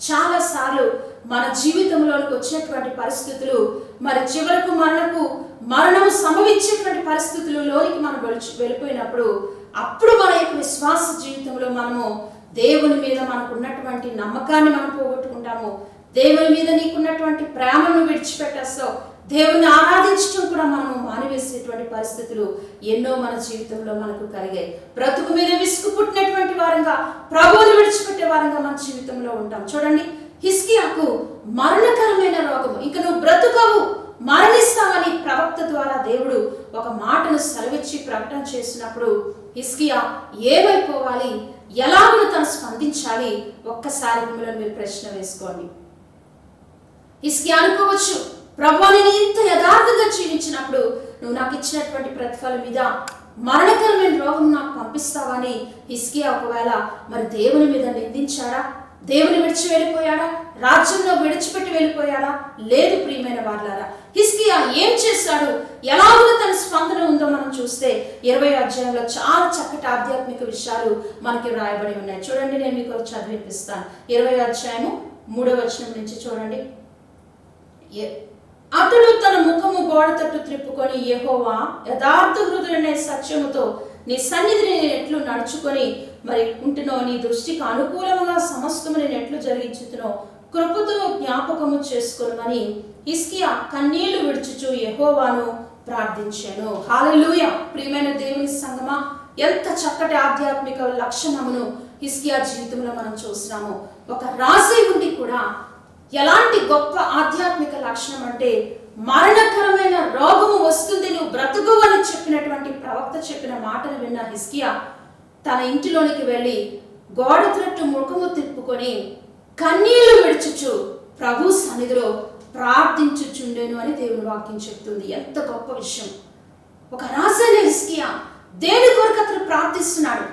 చాలా సార్లు మన జీవితంలోనికి వచ్చినటువంటి పరిస్థితులు మరి చివరకు మరణము సంభవించేటువంటి పరిస్థితులలోనికి మనం వెళ్ళిపోయినప్పుడు అప్పుడు మన యొక్క విశ్వాస జీవితంలో మనము దేవుని మీద మనకు ఉన్నటువంటి నమ్మకాన్ని మనం పోగొట్టుకుంటాము. దేవుని మీద నీకున్నటువంటి ప్రేమను విడిచిపెట్టేస్తావు. దేవుని ఆరాధించడం కూడా మనము మానివేసేటువంటి పరిస్థితులు ఎన్నో మన జీవితంలో మనకు కలిగాయి. బ్రతుకు మీద విసుగు పుట్టినటువంటి వారంగా, ప్రభువుని విడిచిపెట్టే వారంగా మన జీవితంలో ఉంటాం. చూడండి, హిజ్కియాకు మరణకరమైన రోగము, ఇంక నువ్వు బ్రతుకవు, మరణిస్తావని ప్రవక్త ద్వారా దేవుడు ఒక మాటను సెలవిచ్చి ప్రకటన చేసినప్పుడు హిజ్కియా ఏమైపోవాలి, ఎలాగో తను స్పందించాలి? ఒక్కసారి మిమ్మల్ని మీరు ప్రశ్న వేసుకోండి. హిజ్కియా అనుకోవచ్చు, ప్రభువా నేను ఇంత యథార్థంగా జీవించినప్పుడు నువ్వు నాకు ఇచ్చినటువంటి ప్రతిఫలం మీద మరణకరమైన రోగం నాకు పంపిస్తావని హిజ్కియా ఒకవేళ మరి దేవుని మీద నిందించాడా? దేవుని విడిచి వెళ్ళిపోయాడా? రాజ్యంలో విడిచిపెట్టి వెళ్ళిపోయాడా? లేదు. ప్రియమైన వారలారా, హిజ్కియా ఏం చేశాడు, ఎలాగో తన స్పందన ఉందో మనం చూస్తే 20వ అధ్యాయంలో చాలా చక్కటి ఆధ్యాత్మిక విషయాలు మనకి రాయబడి ఉన్నాయి. చూడండి, నేను మీకు చదివిపిస్తాను. 20వ అధ్యాయము 3వ వచనం నుంచి చూడండి. అతడు తన ముఖము గోడ తట్టు త్రిప్పుకొని, యెహోవా యథార్థ హృదయుడైన సత్యముతో నీ సన్నిధిని నేను ఎట్లు నడుచుకొని మరి ఉంటునో, నీ దృష్టికి అనుకూలంగా సమస్తము నేను ఎట్లు జరిగించుతునో కృపతో జ్ఞాపకము చేసుకొనమని హిజ్కియా కన్నీళ్లు విడుచుచు యెహోవాను ప్రార్థించాను. హల్లెలూయా. ప్రియమైన దేవుని సంగమా, ఎంత చక్కటి ఆధ్యాత్మిక లక్షణమును హిజ్కియా జీవితంలో మనం చూస్తున్నాము. ఒక రాజు ఉండి కూడా ఎలాంటి గొప్ప ఆధ్యాత్మిక లక్షణం అంటే, మరణకరమైన రోగము వస్తుంది, నువ్వు బ్రతుకు అని చెప్పినటువంటి ప్రవక్త చెప్పిన మాటను విన్న హిజ్కియా తన ఇంటిలోనికి వెళ్ళి గోడ తట్టు ముఖము తిప్పుకొని కన్నీళ్లు విడుచుచు ప్రభు సన్నిధిలో ప్రార్థించుచుండెను అని దేవుని వాక్యం చెప్తుంది. ఎంత గొప్ప విషయం! ఒక రాజైన హిజ్కియా దేని కొరకు అతను ప్రార్థిస్తున్నాడు?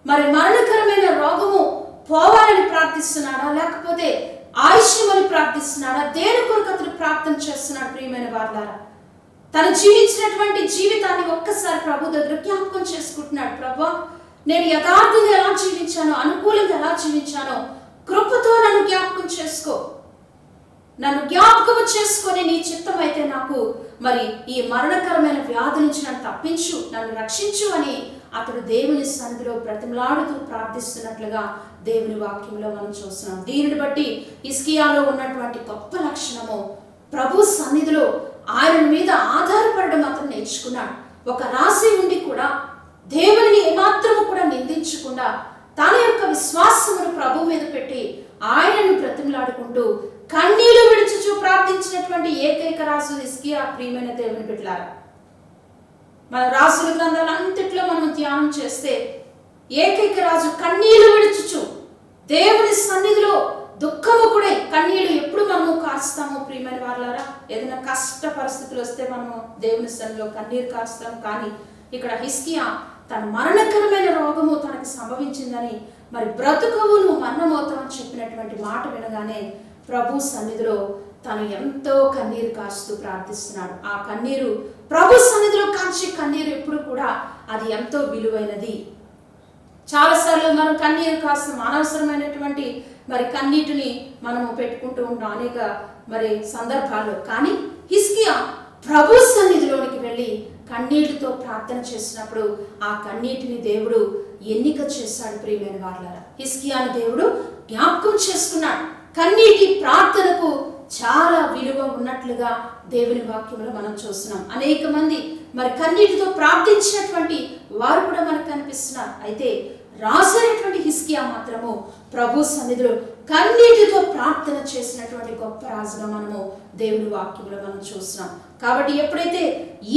మరి మరణకరమైన రోగము పోవాలని ప్రార్థిస్తున్నాడా, లేకపోతే ఆయుష్యమని ప్రార్థిస్తున్నాడా? దేని కొరకు అతను ప్రార్థన చేస్తున్నాడు? ప్రియమైన వారలారా, తను జీవించినటువంటి జీవితాన్ని ఒక్కసారి ప్రభు దగ్గర జ్ఞాపకం చేసుకుంటున్నాడు. ప్రభువా, నేను యథార్థంగా ఎలా జీవించానో, అనుకూలంగా ఎలా జీవించానో కృపతో నన్ను జ్ఞాపకం చేసుకో. నన్ను జ్ఞాపకం చేసుకొని నీ చిత్తం అయితే నాకు మరి ఈ మరణకరమైన వ్యాధి నుంచి నన్ను తప్పించు, నన్ను రక్షించు అని అతడు దేవుని సన్నిధిలో బ్రతిమలాడుతూ ప్రార్థిస్తున్నట్లుగా దేవుని వాక్యంలో మనం చూస్తున్నాం. దీనిని బట్టి హిజ్కియాలో ఉన్నటువంటి గొప్ప లక్షణము, ప్రభు సన్నిధిలో ఆయన మీద ఆధారపడడం అతను నేర్చుకున్నాడు. ఒక రాశి ఉండి కూడా దేవుని ఏమాత్రము కూడా నిందించకుండా తన యొక్క విశ్వాసమును ప్రభు మీద పెట్టి ఆయనను బ్రతిమలాడుకుంటూ కన్నీళ్లు విడుచుచు ప్రార్థించినటువంటి ఏకైక రాసు హిజ్కియా. ప్రియమైన దేవుని బిడ్డలారా, మన రాసుల గ్రంథాలంతట్లో మనం ధ్యానం చేస్తే ఏకైక రాజు కన్నీళ్లు విడుచుచు దేవుని సన్నిధిలో దుఃఖముకుడై కన్నీళ్లు ఎప్పుడు మనము కాస్తాము? ప్రియమైన వారలారా, ఏదైనా కష్ట పరిస్థితులు వస్తే మనము దేవుని సన్నిధిలో కన్నీరు కాస్తాం. కానీ ఇక్కడ హిజ్కియా తన మరణకరమైన రోగము తనకు సంభవించిందని, మరి బ్రతుకవు నువ్వు మరణమవుతావని చెప్పినటువంటి మాట వినగానే ప్రభు సన్నిధిలో తను ఎంతో కన్నీరు కాస్తూ ప్రార్థిస్తున్నాడు. ఆ కన్నీరు, ప్రభు సన్నిధిలో కాంచే కన్నీరు ఎప్పుడు కూడా అది ఎంతో విలువైనది. చాలాసార్లు మనం కన్నీరు కాస్తాం, అనవసరమైనటువంటి మరి కన్నీటిని మనము పెట్టుకుంటూ ఉంటాం అనేక మరి సందర్భాల్లో. కానీ హిజ్కియా ప్రభు సన్నిధిలోనికి వెళ్ళి కన్నీటితో ప్రార్థన చేసినప్పుడు ఆ కన్నీటిని దేవుడు ఎన్నిక చేశాడు. ప్రియమైన వారలారా, హిజ్కియాను దేవుడు జ్ఞాపకం చేసుకున్నాడు. కన్నీటి ప్రార్థనకు చాలా విలువ ఉన్నట్లుగా దేవుని వాక్యంలో మనం చూస్తున్నాం. అనేక మంది మరి కన్నీటితో ప్రార్థించినటువంటి వారు కూడా మనకు కనిపిస్తున్నారు. అయితే రాజైనటువంటి హిజ్కియా మాత్రము ప్రభు సన్నిధిలో కన్నీటితో ప్రార్థన చేసినటువంటి గొప్ప రాజుగా మనము దేవుని వాక్యంలో మనం చూస్తున్నాం. కాబట్టి ఎప్పుడైతే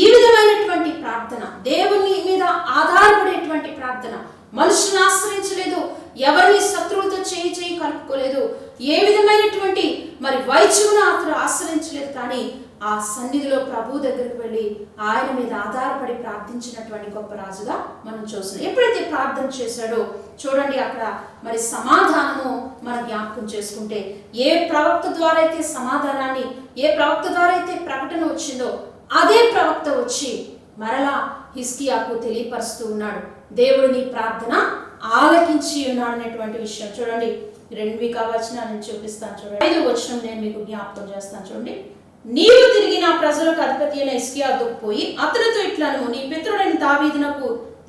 ఈ విధమైనటువంటి ప్రార్థన, దేవుని మీద ఆధారపడేటువంటి ప్రార్థన, మనుషులను ఆశ్రయించలేదు, ఎవరిని శత్రువులతో చేయి కలుపుకోలేదు, ఏ విధమైనటువంటి మరి వైద్యులను అతను ఆశ్రయించలేదు, కానీ ఆ సన్నిధిలో ప్రభు దగ్గరికి వెళ్ళి ఆయన మీద ఆధారపడి ప్రార్థించినటువంటి గొప్ప రాజుగా మనం చూస్తున్నాం. ఎప్పుడైతే ప్రార్థన చేశాడో చూడండి, అక్కడ మరి సమాధానము మనం జ్ఞాపకం చేసుకుంటే, ఏ ప్రవక్త ద్వారా అయితే సమాధానాన్ని, ఏ ప్రవక్త ద్వారా అయితే ప్రకటన వచ్చిందో అదే ప్రవక్త వచ్చి మరలా హిజ్కియాకు తెలియపరుస్తూ ఉన్నాడు, దేవుడు నీ ప్రార్థన ఆలకించి ఉన్నాడు అనేటువంటి విషయం. చూడండి, 2 వచనాలు నేను చూపిస్తాను. చూడండి, 5వ వచనం నేను మీకు జ్ఞాపకం చేస్తాను. చూడండి, నీవు తిరిగి నా ప్రజలకు అధిపతి అయిన హిజ్కియాతో పోయి అతనితో ఇట్లను, నీ పితరుడైన దావీదునకు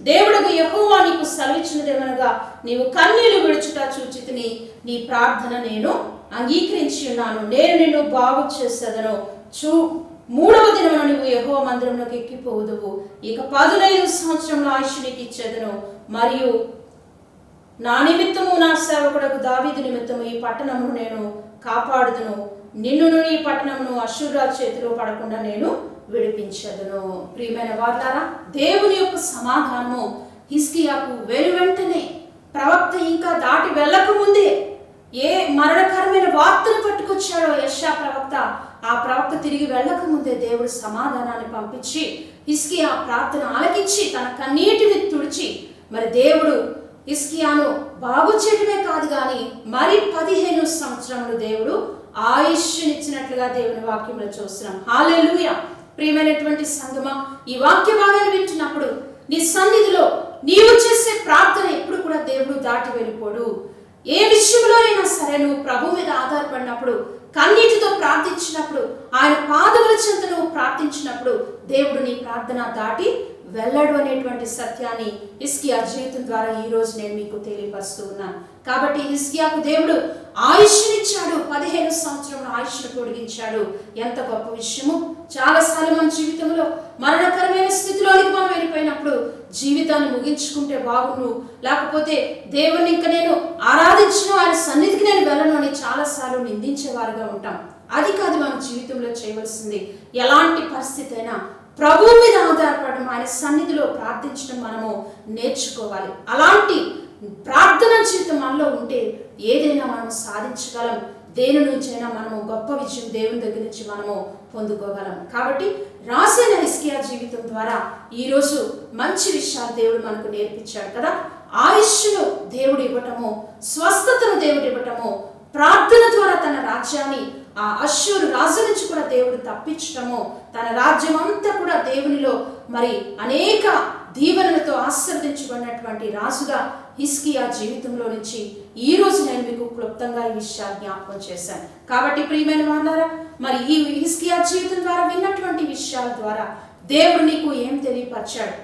దేవుడకు యెహోవా నీకు సెలవిచ్చినదేమనగా, నీవు కన్నీళ్లు విడుచుట చూచితిని, నీ ప్రార్థన నేను అంగీకరించి ఉన్నాను, నేను నిన్ను బాగు చేసేదను. 3వ దినమున నువ్వు యెహోవా మందిరంలోకి ఎక్కిపోదువు, ఇక 15 సంవత్సరంలో ఆయుష్ నీకు ఇచ్చేదను, మరియు నా నిమిత్తము నా సేవకుడకు దావీదు నిమిత్తము ఈ పట్టణమును నేను కాపాడుదును, నిన్నును ఈ పట్టణమును అష్షూరు చేతిలో పడకుండా నేను విడిపించదును. ప్రియమైన వారులారా, దేవుని యొక్క సమాధానము హిజ్కియాకు వెంటనే ప్రవక్త ఇంకా దాటి వెళ్ళక ముందే ఏ మరణకరమైన వార్తను పట్టుకొచ్చాడో యెషయా ప్రవక్త, ఆ ప్రవక్త తిరిగి వెళ్ళక ముందే దేవుడు సమాధానాన్ని పంపించి హిజ్కియా ప్రార్థన ఆలకించి తన కన్నీటిని తుడిచి మరి దేవుడు హిజ్కియాను బాగు చేయడమే కాదు కానీ మరి 15 సంవత్సరములు దేవుడు ఆయుష్నిచ్చినట్లుగా దేవుని వాక్యంలో చూస్తున్నాం. హల్లెలూయా. ప్రియమైనటువంటి సంగమా, ఈ వాక్య భాగాన్ని వింటున్నప్పుడు నీ సన్నిధిలో నీవు చేసే ప్రార్థన ఎప్పుడు కూడా దేవుడు దాటి వెళ్ళిపోడు. ఏ విషయంలో అయినా సరే నువ్వు ప్రభు మీద ఆధారపడినప్పుడు, కన్నీటితో ప్రార్థించినప్పుడు, ఆయన పాదముల చెంత నువ్వు ప్రార్థించినప్పుడు దేవుడు నీ ప్రార్థన దాటి వెళ్ళడు అనేటువంటి సత్యాన్ని హిజ్కియా జీవితం ద్వారా ఈ రోజు నేను మీకు తెలియపరుస్తూ ఉన్నాను. కాబట్టి హిజ్కియాకు దేవుడు ఆయుష్నిచ్చాడు, 15 సంవత్సరంలో ఆయుష్ను పొడిగించాడు. ఎంత గొప్ప విషయము. చాలాసార్లు మన జీవితంలో మరణకరమైన స్థితిలోనికి మనం వెళ్ళిపోయినప్పుడు జీవితాన్ని ముగించుకుంటే బాగుండు, లేకపోతే దేవుని ఇంకా నేను ఆరాధించను, ఆయన సన్నిధికి నేను వెళ్ళను అని చాలాసార్లు నిందించేవారుగా ఉంటాం. అది కాదు మన జీవితంలో చేయవలసింది. ఎలాంటి పరిస్థితి అయినా ప్రభువు మీద ఆధారపడడం, ఆయన సన్నిధిలో ప్రార్థించడం మనము నేర్చుకోవాలి. అలాంటి ప్రార్థన జీవితం మనలో ఉంటే ఏదైనా మనం సాధించగలం. దేని నుంచైనా మనము గొప్ప విజయం దేవుని దగ్గర నుంచి మనము పొందుకోగలం. కాబట్టి రాసిన హిజ్కియా జీవితం ద్వారా ఈరోజు మంచి విషయాలు దేవుడు మనకు నేర్పించాడు కదా. ఆయుష్ను దేవుడు ఇవ్వటము, స్వస్థతను దేవుడు ఇవ్వటము, ప్రార్థన ద్వారా తన రాజ్యాన్ని ఆ అష్షూరు రాజు నుంచి కూడా దేవుడు తప్పించటము, తన రాజ్యం అంతా కూడా దేవునిలో మరి అనేక దీవెనలతో ఆశీర్వదించబడినటువంటి రాజుగా హిజ్కియా జీవితంలో నుంచి ఈ రోజు నేను మీకు క్లుప్తంగా ఈ విషయాలు జ్ఞాపకం చేశాను. కాబట్టి ప్రియమైన వారులారా, మరి ఈ హిజ్కియా జీవితం ద్వారా విన్నటువంటి విషయాల ద్వారా దేవుడు నీకు ఏం తెలియపరిచాడు,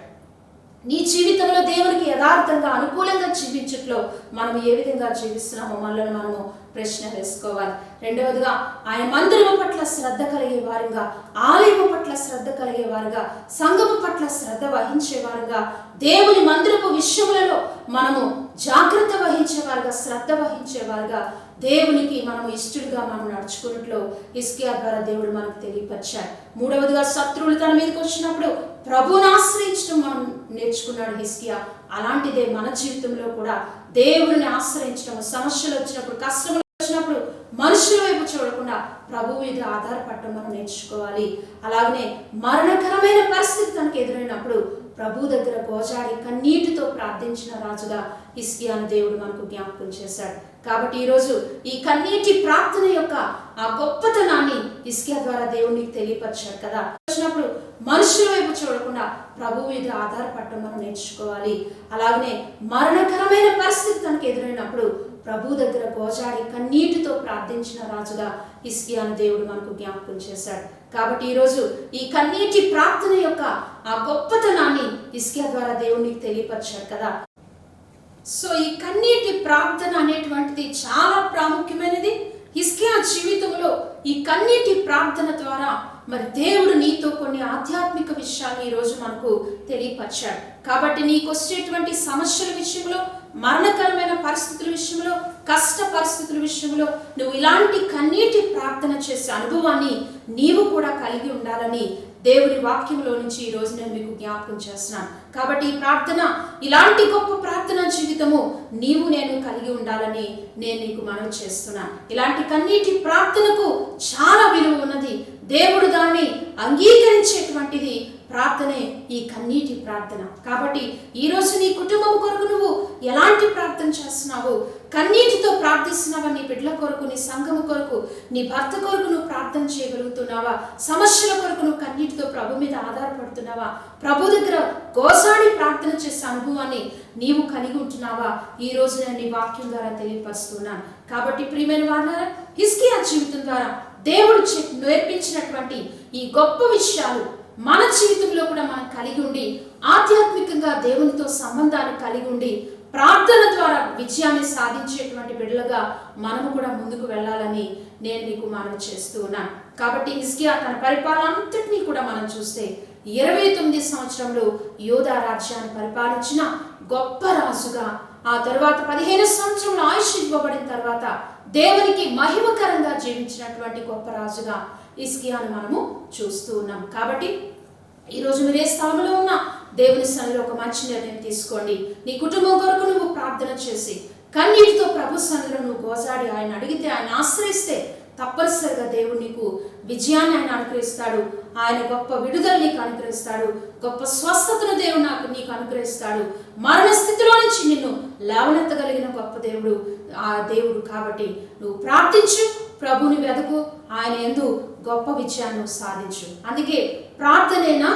నీ జీవితంలో దేవునికి యథార్థంగా అనుకూలంగా జీవించట్లో మనం ఏ విధంగా జీవిస్తున్నామో మనల్ని మనము ప్రశ్న వేసుకోవాలి. రెండవదిగా ఆయన మందిరము పట్ల శ్రద్ధ కలిగే వారుగా, ఆలయము పట్ల శ్రద్ధ కలిగే వారుగా, సంఘము పట్ల శ్రద్ధ వహించేవారుగా, దేవుని మందిరపు విషయములలో మనము జాగ్రత్త వహించేవారుగా, శ్రద్ధ వహించేవారుగా, దేవునికి మనము ఇష్టలుగా మనం నడుచుకున్నట్లు హిజ్కియా ద్వారా దేవుడు మనకు తెలియపరిచాడు. మూడవదిగా శత్రువులు తన మీదకి వచ్చినప్పుడు ప్రభువుని ఆశ్రయించడం మనం నేర్చుకున్నాడు హిజ్కియా. అలాంటిదే మన జీవితంలో కూడా దేవుడిని ఆశ్రయించడం, సమస్యలు వచ్చినప్పుడు, కష్టములు వచ్చినప్పుడు మనుషుల వైపు చూడకుండా ప్రభువు మీద ఆధారపడటం మనం నేర్చుకోవాలి. అలాగనే మరణకరమైన పరిస్థితి తనకు ఎదురైనప్పుడు ప్రభు దగ్గర గోజాడి కన్నీటితో ప్రార్థించిన రాజుగా హిజ్కియాను దేవుడు మనకు జ్ఞాపకం చేశాడు. కాబట్టి ఈరోజు ఈ కన్నీటి ప్రార్థన యొక్క ఆ గొప్పతనాన్ని హిజ్కియా ద్వారా దేవునికి తెలియపరిచాడు కదా. వచ్చినప్పుడు మనుషుల వైపు చూడకుండా ప్రభు మీద ఆధారపడటం మనం నేర్చుకోవాలి. అలాగనే మరణకరమైన పరిస్థితి తనకు ఎదురైనప్పుడు ప్రభు దగ్గర గోజాడి కన్నీటితో ప్రార్థించిన రాజుగా హిజ్కియాను దేవుడు మనకు జ్ఞాపకం చేశాడు. కాబట్టి ఈరోజు ఈ కన్నీటి ప్రార్థన యొక్క ఆ గొప్పతనాన్ని హిజ్కియా ద్వారా దేవునికి తెలియపరిచాడు కదా. సో ఈ కన్నీటి ప్రార్థన అనేటువంటిది చాలా ప్రాముఖ్యమైనది. హిజ్కియా జీవితంలో ఈ కన్నీటి ప్రార్థన ద్వారా మరి దేవుడు నీతో కొన్ని ఆధ్యాత్మిక విషయాలు ఈరోజు మనకు తెలియపరిచాడు. కాబట్టి నీకు వచ్చేటువంటి సమస్యల విషయంలో, మరణకరమైన పరిస్థితుల విషయంలో, కష్ట పరిస్థితుల విషయంలో నువ్వు ఇలాంటి కన్నీటి ప్రార్థన చేసే అనుభవాన్ని నీవు కూడా కలిగి ఉండాలని దేవుని వాక్యంలో నుంచి ఈరోజు నేను మీకు జ్ఞాపకం చేస్తున్నాను. కాబట్టి ఈ ప్రార్థన, ఇలాంటి గొప్ప ప్రార్థన జీవితము నీవు నేను కలిగి ఉండాలని నేను నీకు మనవి చేస్తున్నాను. ఇలాంటి కన్నీటి ప్రార్థనకు చాలా విలువ ఉన్నది. దేవుడు దాన్ని అంగీకరించేటువంటిది ప్రార్థనే ఈ కన్నీటి ప్రార్థన. కాబట్టి ఈరోజు నీ కుటుంబం కొరకు నువ్వు ఎలాంటి ప్రార్థన చేస్తున్నావు? కన్నీటితో ప్రార్థిస్తున్నావా? నీ బిడ్డల కొరకు, నీ సంఘము కొరకు, నీ భర్త కొరకు నువ్వు ప్రార్థన చేయగలుగుతున్నావా? సమస్యల కొరకు నువ్వు కన్నీటితో ప్రభు మీద ఆధారపడుతున్నావా? ప్రభు దగ్గర గోసాడి ప్రార్థన చేసే అనుభవాన్ని నీవు కలిగి ఉంటున్నావా? ఈ రోజు నేను నీ వాక్యం ద్వారా తెలియపరుస్తున్నాను. కాబట్టి ప్రియమైన వారులారా, హిజ్కియా జీవితం ద్వారా దేవుడు నేర్పించినటువంటి ఈ గొప్ప విషయాలు మన జీవితంలో కూడా మనం కలిగి ఉండి, ఆధ్యాత్మికంగా దేవునితో సంబంధాన్ని కలిగి ఉండి, ప్రార్థన ద్వారా విజయాన్ని సాధించేటువంటి బిడ్డలుగా మనము కూడా ముందుకు వెళ్ళాలని నేను నీకు మనవి చేస్తూ ఉన్నాను. కాబట్టి హిజ్కియా తన పరిపాలన అంతటినీ కూడా మనం చూస్తే 29 సంవత్సరంలో యూదా రాజ్యాన్ని పరిపాలించిన గొప్ప రాజుగా, ఆ తర్వాత 15 సంవత్సరంలో ఆయుష్ ఇవ్వబడిన తర్వాత దేవునికి మహిమకరంగా జీవించినటువంటి గొప్ప రాజుగా హిజ్కియాను మనము చూస్తూ ఉన్నాం. కాబట్టి ఈరోజు మీరు ఏ స్థలంలో ఉన్నా దేవుని సన్నిధిలో ఒక మంచి నిర్ణయం తీసుకోండి. నీ కుటుంబం కొరకు నువ్వు ప్రార్థన చేసి కన్నీటితో ప్రభు సన్నిధిలో నువ్వు గోజాడి ఆయన అడిగితే, ఆయన ఆశ్రయిస్తే తప్పనిసరిగా దేవుడు నీకు విజయాన్ని ఆయన అనుగ్రహిస్తాడు. ఆయన గొప్ప విడుదల నీకు అనుగ్రహిస్తాడు. గొప్ప స్వస్థతను దేవుడు నీకు అనుగ్రహిస్తాడు. మరణ స్థితిలో నుంచి నిన్ను లేవనెత్తగలిగిన గొప్ప దేవుడు ఆ దేవుడు. కాబట్టి నువ్వు ప్రార్థించు, ప్రభుని వెదకు, ఆయన యందు గొప్ప విజయాన్ని సాధించు. అందుకే ప్రార్థనేనా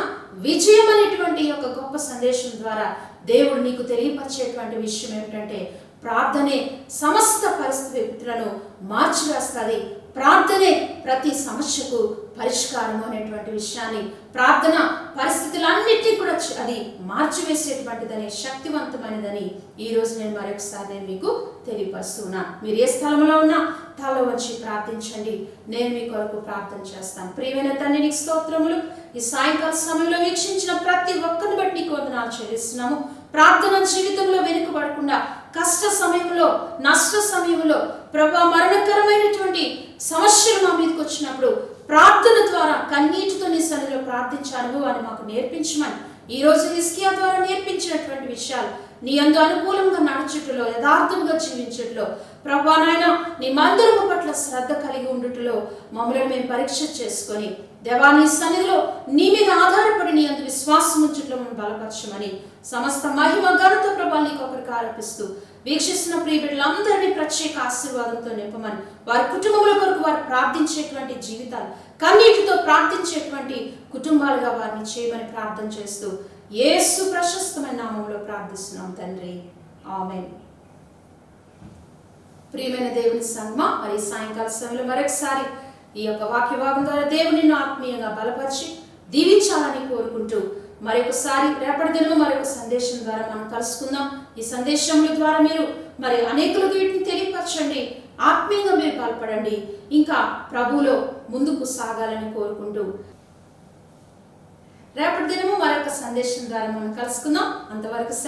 విజయం అనేటువంటి ఒక గొప్ప సందేశం ద్వారా దేవుడు నీకు తెలియపరిచేటువంటి విషయం ఏమిటంటే, ప్రార్థనే సమస్త పరిస్థితులను మార్చివేస్తుంది. ప్రార్థనే ప్రతి సమస్యకు పరిష్కారము అనేటువంటి విషయాన్ని, ప్రార్థన పరిస్థితులన్నిటినీ కూడా అది మార్చివేసేటువంటిదని, శక్తివంతమైనదని ఈరోజు నేను మరొకసారి మీకు తెలియపరుస్తున్నాను. మీరు ఏ స్థలంలో ఉన్నా తల వంచి ప్రార్థించండి. నేను మీ కొరకు ప్రార్థన చేస్తాను. ప్రియమైన తండ్రి, నీకు స్తోత్రములు. ఈ సాయంకాల సమయంలో వీక్షించిన ప్రతి ఒక్కరిని బట్టి నీకు వందనాలు చెల్లిస్తున్నాము. ప్రార్థన జీవితంలో వెనుకబడకుండా, కష్ట సమయంలో, నష్ట సమయంలో, ప్రభా మరణకరమైనటువంటి సమస్యలు మా మీదకి వచ్చినప్పుడు ప్రార్థన ద్వారా కన్నీటితో నీ సన్నిధిలో ప్రార్థించే అనుభవాన్ని మాకు నేర్పించమని ఈరోజు హిజ్కియా ద్వారా నేర్పించినటువంటి విషయాలు నీ యందు అనుకూలంగా నడుచుటలో, యథార్థంగా జీవించుటలో, ప్రభా నాయన నీ మందిరము పట్ల శ్రద్ధ కలిగి ఉండుటలో మమ్మల్ని మేము పరీక్ష చేసుకొని, దేవా నీ సన్నిధిలో నీ మీద ఆధారపడి నీ యందు విశ్వాసం ఉంచుటలో మనం బలపరచమని, సమస్త మహిమ ఘనత ప్రభా నీకు ఒకరికి ఆరోపిస్తూ వీక్షిస్తున్న ప్రియ బిడ్డలందరినీ ప్రత్యేక ఆశీర్వాదంతో నింపమని, వారి కుటుంబముల కొరకు వారు ప్రార్థించేటువంటి జీవితాలు, కన్నీటితో ప్రార్థించేటువంటి కుటుంబాలుగా వారిని చేయమని ప్రార్థన చేస్తూ యేసు ప్రశస్తమైన నామములో ప్రార్థిస్తున్నాం తండ్రి, ఆమేన్. ప్రియమైన దేవుని సంగమా, మరి సాయంకాల సమయంలో మరొకసారి ఈ యొక్క వాక్య భాగం ద్వారా దేవుని నిన్ను ఆత్మీయంగా బలపరిచి దీవించాలని కోరుకుంటూ మరొకసారి రేపటి దినము మరొక సందేశం ద్వారా మనం కలుసుకుందాం. ఈ సందేశముల ద్వారా మీరు మరి అనేకులకు వీటిని తెలియపరచండి, ఆత్మీయంగా మీరు బలపడండి, ఇంకా ప్రభువులో ముందుకు సాగాలని కోరుకుంటూ రేపటి దినము మరొక సందేశం ద్వారా మనం కలుసుకుందాం. అంతవరకు